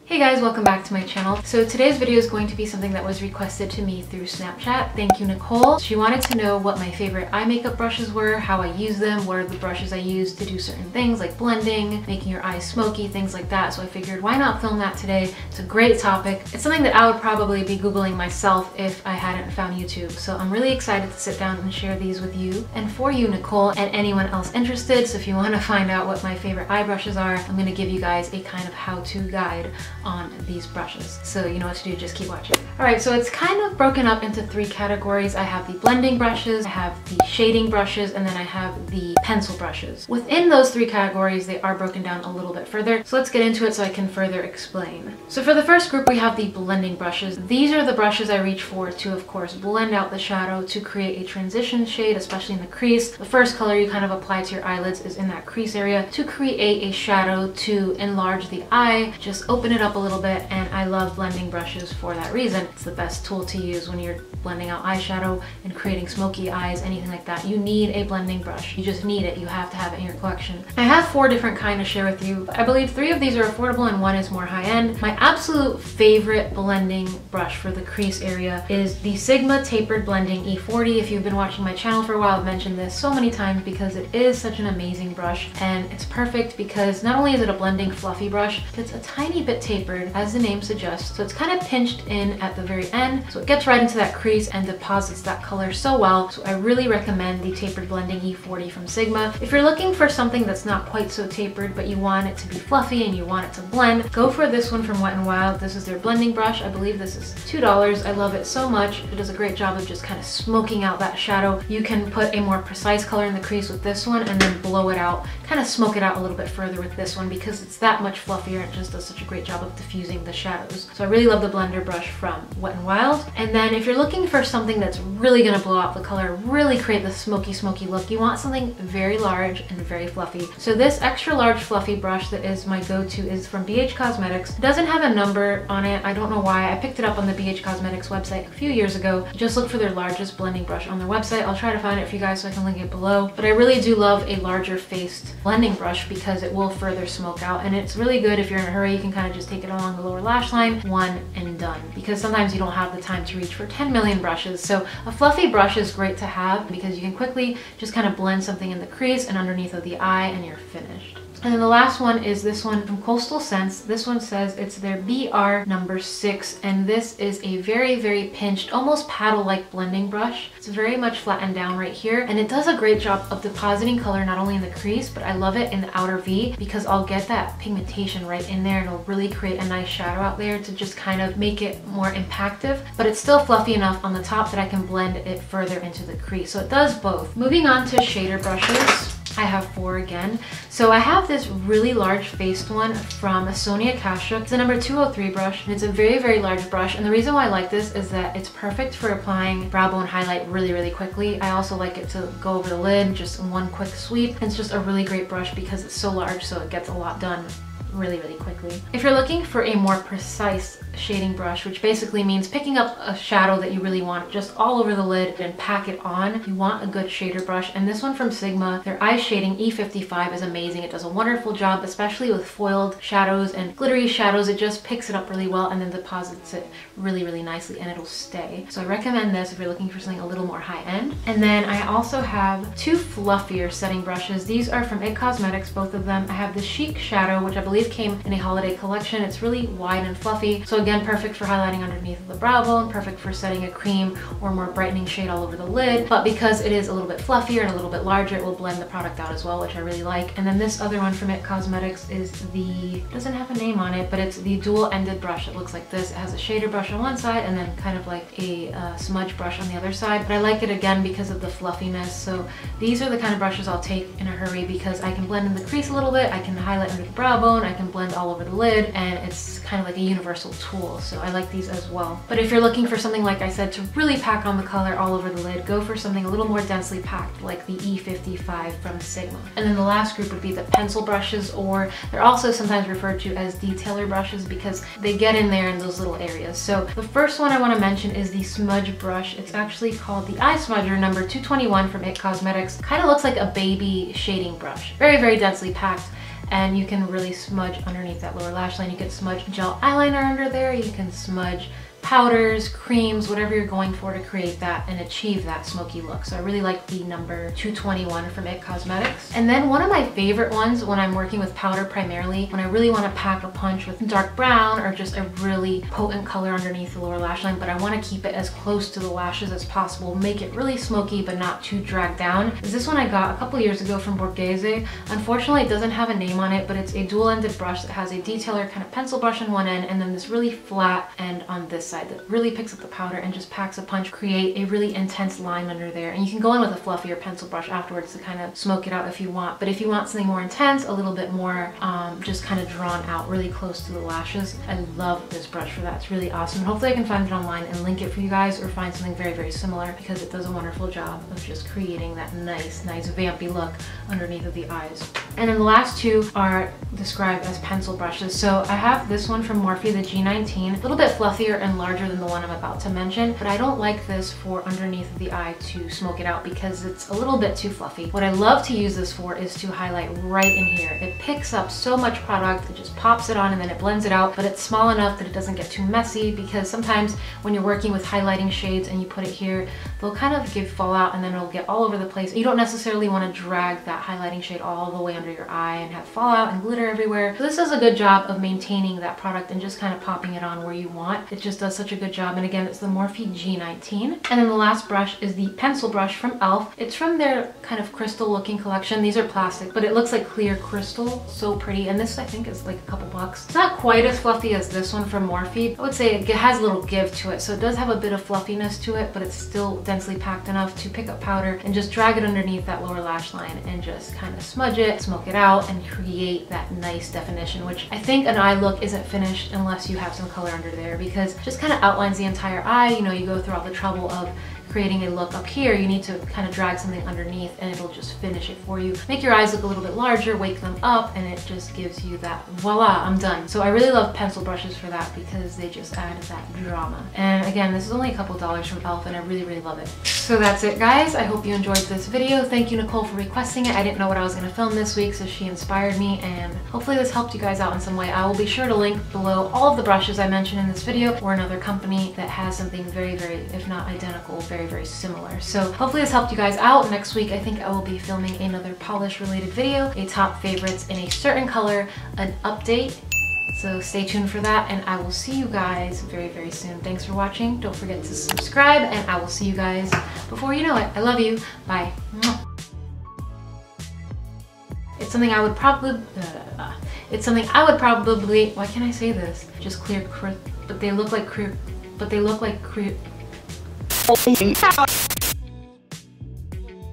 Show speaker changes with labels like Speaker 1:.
Speaker 1: Hey guys, welcome back to my channel. So today's video is going to be something that was requested to me through Snapchat. Thank you, Nicole. She wanted to know what my favorite eye makeup brushes were, how I use them, what are the brushes I use to do certain things like blending, making your eyes smoky, things like that. So I figured why not film that today? It's a great topic. It's something that I would probably be Googling myself if I hadn't found YouTube. So I'm really excited to sit down and share these with you and for you, Nicole, and anyone else interested. So if you want to find out what my favorite eye brushes are, I'm going to give you guys a kind of how-to guide on these brushes. So you know what to do, just keep watching. Alright, so it's kind of broken up into three categories. I have the blending brushes, I have the shading brushes, and then I have the pencil brushes. Within those three categories, they are broken down a little bit further. So let's get into it so I can further explain. So for the first group, we have the blending brushes. These are the brushes I reach for to, of course, blend out the shadow to create a transition shade, especially in the crease. The first color you kind of apply to your eyelids is in that crease area to create a shadow to enlarge the eye, just open it up a little bit, and I love blending brushes for that reason. It's the best tool to use when you're blending out eyeshadow and creating smoky eyes, anything like that. You need a blending brush. You just need it. You have to have it in your collection. I have 4 different kind to share with you. I believe 3 of these are affordable and 1 is more high-end. My absolute favorite blending brush for the crease area is the Sigma Tapered Blending E40. If you've been watching my channel for a while, I've mentioned this so many times because it is such an amazing brush, and it's perfect because not only is it a blending fluffy brush, but it's a tiny bit tapered, as the name suggests. So it's kind of pinched in at the very end, so it gets right into that crease and deposits that color so well. So I really recommend the Tapered Blending E40 from Sigma. If you're looking for something that's not quite so tapered, but you want it to be fluffy and you want it to blend, go for this one from Wet n Wild. This is their blending brush. I believe this is $2. I love it so much. It does a great job of just kind of smoking out that shadow. You can put a more precise color in the crease with this one and then blow it out, kind of smoke it out a little bit further with this one because it's that much fluffier. It just does such a great job of diffusing the shadows. So I really love the blender brush from Wet n Wild. And then if you're looking for something that's really gonna blow out the color, really create the smoky look, you want something very large and very fluffy. So this extra large fluffy brush that is my go-to is from Beige Cosmetics. It doesn't have a number on it. I don't know why. I picked it up on the Beige Cosmetics website a few years ago. Just look for their largest blending brush on their website. I'll try to find it for you guys so I can link it below. But I really do love a larger faced blending brush because it will further smoke out, and it's really good if you're in a hurry. You can kind of just take it along the lower lash line, one and done, because sometimes you don't have the time to reach for 10 million brushes. So a fluffy brush is great to have because you can quickly just kind of blend something in the crease and underneath of the eye and you're finished. And then the last one is this one from Coastal Scents. This one says it's their BR number 6, and this is a very pinched, almost paddle-like blending brush. It's very much flattened down right here, and it does a great job of depositing color not only in the crease, but I love it in the outer V because I'll get that pigmentation right in there and it'll really create a nice shadow out there to just kind of make it more impactful, but it's still fluffy enough on the top that I can blend it further into the crease. So it does both. Moving on to shader brushes. I have 4 again. So I have this really large faced one from Sonia Kashuk. It's a number 203 brush, and it's a very large brush. And the reason why I like this is that it's perfect for applying brow bone highlight really quickly. I also like it to go over the lid, just in one quick sweep. It's just a really great brush because it's so large, so it gets a lot done really quickly. If you're looking for a more precise shading brush, which basically means picking up a shadow that you really want just all over the lid and pack it on, you want a good shader brush. And this one from Sigma, their eye shading E55 is amazing. It does a wonderful job, especially with foiled shadows and glittery shadows. It just picks it up really well and then deposits it really nicely, and it'll stay. So I recommend this if you're looking for something a little more high-end. And then I also have 2 fluffier setting brushes. These are from It Cosmetics, both of them. I have the Chic Shadow, which I believe came in a holiday collection. It's really wide and fluffy, so again, perfect for highlighting underneath of the brow bone, perfect for setting a cream or more brightening shade all over the lid. But because it is a little bit fluffier and a little bit larger, it will blend the product out as well, which I really like. And then this other one from It Cosmetics is the, doesn't have a name on it, but it's the dual-ended brush. It looks like this. It has a shader brush on one side and then kind of like a smudge brush on the other side. But I like it again because of the fluffiness. So these are the kind of brushes I'll take in a hurry because I can blend in the crease a little bit, I can highlight under the brow bone, I can blend all over the lid, and it's kind of like a universal tool. So I like these as well. But if you're looking for something, like I said, to really pack on the color all over the lid, go for something a little more densely packed like the E55 from Sigma. And then the last group would be the pencil brushes, or they're also sometimes referred to as detailer brushes because they get in there in those little areas. So the first one I want to mention is the smudge brush. It's actually called the Eye Smudger number 221 from It Cosmetics. Kind of looks like a baby shading brush. Very densely packed. and you can really smudge underneath that lower lash line. You can smudge gel eyeliner under there, you can smudge powders, creams, whatever you're going for to create that and achieve that smoky look. So I really like the number 221 from IT Cosmetics. And then one of my favorite ones when I'm working with powder primarily, when I really want to pack a punch with dark brown or just a really potent color underneath the lower lash line, but I want to keep it as close to the lashes as possible, make it really smoky but not too dragged down, is this one I got a couple years ago from Borghese. Unfortunately, it doesn't have a name on it, but it's a dual-ended brush that has a detailer kind of pencil brush on one end and then this really flat end on this side that really picks up the powder and just packs a punch, create a really intense line under there. And you can go in with a fluffier pencil brush afterwards to kind of smoke it out if you want. But if you want something more intense, a little bit more just kind of drawn out, really close to the lashes, I love this brush for that. It's really awesome. And hopefully I can find it online and link it for you guys, or find something very, very similar, because it does a wonderful job of just creating that nice vampy look underneath of the eyes. And then the last two are described as pencil brushes. So I have this one from Morphe, the G19, a little bit fluffier and larger than the one I'm about to mention, but I don't like this for underneath of the eye to smoke it out because it's a little bit too fluffy. What I love to use this for is to highlight right in here. It picks up so much product, it just pops it on and then it blends it out, but it's small enough that it doesn't get too messy, because sometimes when you're working with highlighting shades and you put it here, they'll kind of give fallout and then it'll get all over the place. You don't necessarily want to drag that highlighting shade all the way under your eye and have fallout and glitter everywhere. So this does a good job of maintaining that product and just kind of popping it on where you want. It just does such a good job. And again, it's the Morphe G19. And then the last brush is the pencil brush from e.l.f. It's from their kind of crystal looking collection. These are plastic, but it looks like clear crystal. So pretty. And this I think is like a couple bucks. It's not quite as fluffy as this one from Morphe. I would say it has a little give to it. So it does have a bit of fluffiness to it, but it's still densely packed enough to pick up powder and just drag it underneath that lower lash line and just kind of smudge it, smoke it out, and create that nice definition, which I think an eye look isn't finished unless you have some color under there, because it just kind of outlines the entire eye. You know, you go through all the trouble of creating a look up here, you need to kind of drag something underneath and it'll just finish it for you. Make your eyes look a little bit larger, wake them up, and it just gives you that voila, I'm done. So I really love pencil brushes for that because they just add that drama. And again, this is only a couple dollars from e.l.f. and I really, really love it. So that's it, guys. I hope you enjoyed this video. Thank you, Nicole, for requesting it. I didn't know what I was going to film this week, so she inspired me, and hopefully this helped you guys out in some way. I will be sure to link below all of the brushes I mentioned in this video, or another company that has something very, very, if not identical, very, very similar. So hopefully this helped you guys out. Next week, I think I will be filming another polish related video, a top favorites in a certain color, an update. So stay tuned for that, and I will see you guys very, very soon. Thanks for watching. Don't forget to subscribe, and I will see you guys before you know it. I love you. Bye. It's something I would probably, why can't I say this? Just clear, but they look like